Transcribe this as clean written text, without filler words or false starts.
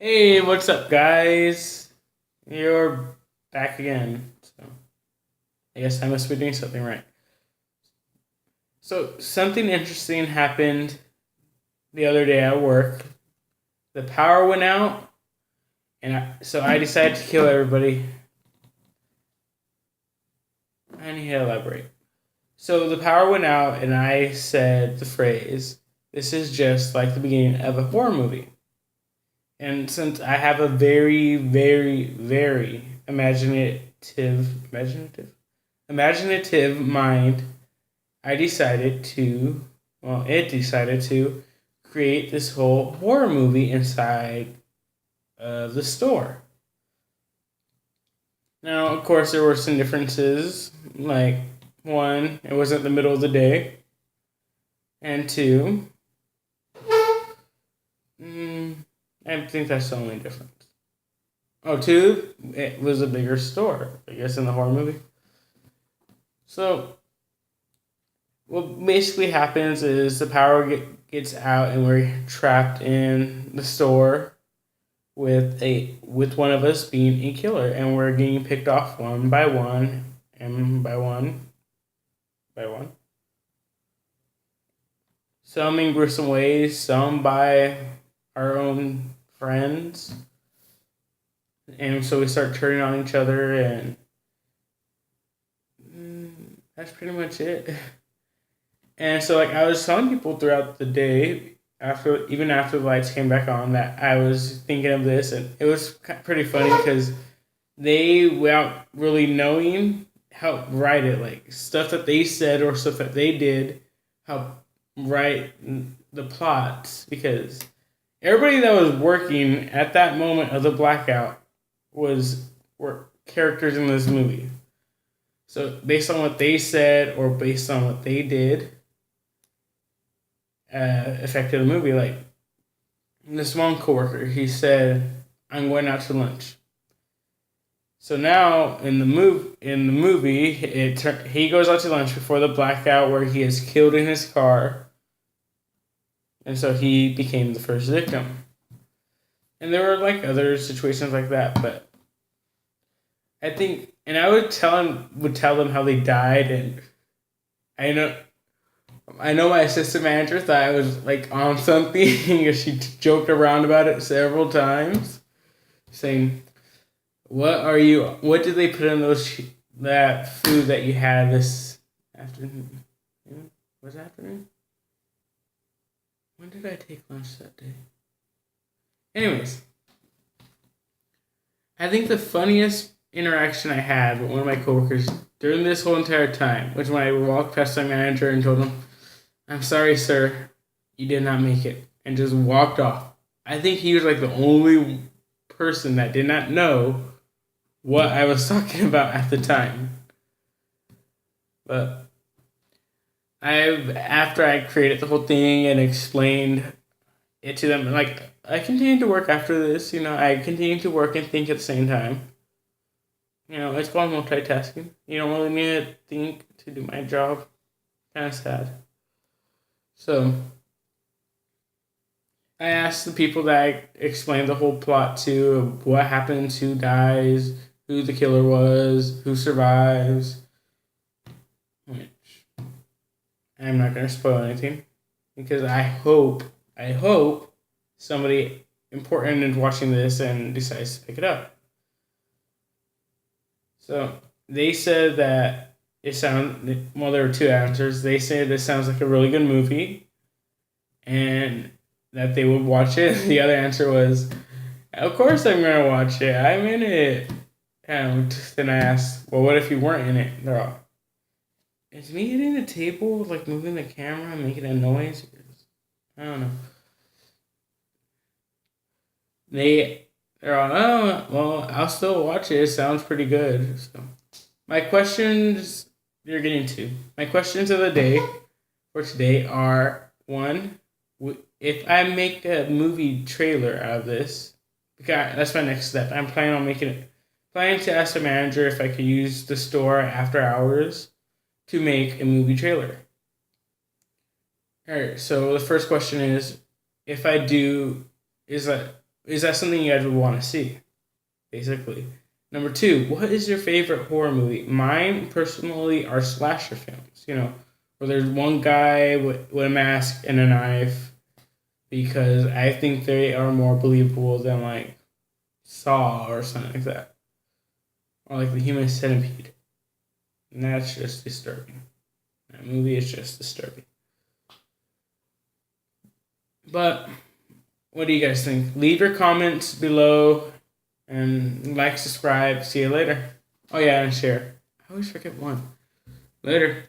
Hey, what's up, guys? You're back again. So, I guess I must be doing something right. So, something interesting happened the other day at work. The power went out, and so I decided to kill everybody. I need to elaborate. So, the power went out, and I said the phrase, "This is just like the beginning of a horror movie." And since I have a very, very, very imaginative mind, I decided to, it decided to create this whole horror movie inside the store. Now, of course, there were some differences. Like, one, it wasn't the middle of the day. And two, mm, I think that's the only difference. Oh, two, it was a bigger store, I guess, in the horror movie. So, what basically happens is the power gets out and we're trapped in the store with one of us being a killer, and we're getting picked off one by one and by one. Some in gruesome ways, some by our own friends, and so we start turning on each other, and that's pretty much it. And so, like, I was telling people throughout the day, after the lights came back on, that I was thinking of this, and it was pretty funny because they, without really knowing, helped write it. Like, stuff that they said or stuff that they did helped write the plots, because everybody that was working at that moment of the blackout were characters in this movie. So based on what they said or based on what they did, affected the movie. Like, this one coworker, he said, "I'm going out to lunch." So now in the movie, he goes out to lunch before the blackout where he is killed in his car, and so he became the first victim. And there were like other situations like that, but I think, and I would tell them how they died, and I know I know my assistant manager thought I was like on something because she joked around about it several times, saying, "What are you? What did they put in that food that you had this afternoon? Yeah, was it afternoon? When did I take lunch that day?" Anyways, I think the funniest interaction I had with one of my coworkers during this whole entire time was when I walked past my manager and told him, "I'm sorry, sir, you did not make it," and just walked off. I think he was like the only person that did not know what I was talking about at the time. But after I created the whole thing and explained it to them, like, I continued to work after this. I continued to work and think at the same time. It's called multitasking. You don't really need to think to do my job. Kind of sad. So I asked the people that I explained the whole plot to, what happens, who dies, who the killer was, who survives. Which I'm not gonna spoil anything, because I hope somebody important is watching this and decides to pick it up. So they said that there were two answers. They said this sounds like a really good movie, and that they would watch it. The other answer was, "Of course I'm gonna watch it. I'm in it." And then I asked, "Well, what if you weren't in it?" They're all, "Is me hitting the table, like moving the camera, making a noise?" I don't know. They're all, "Oh, well, I'll still watch it. It sounds pretty good." So my questions you're getting to. My questions of the day for today are: one, if I make a movie trailer out of this, because that's my next step. I'm planning to ask the manager if I could use the store after hours to make a movie trailer. All right. So the first question is, if I do, is that is that something you guys would want to see? Basically. Number 2, what is your favorite horror movie? Mine, personally, are slasher films. Where there's one guy with a mask and a knife, because I think they are more believable than, like, Saw or something like that. Or, like, the Human Centipede. And that's just disturbing. That movie is just disturbing. But, what do you guys think? Leave your comments below. And like, subscribe. See you later. Oh, yeah, and share. I always forget one. Later.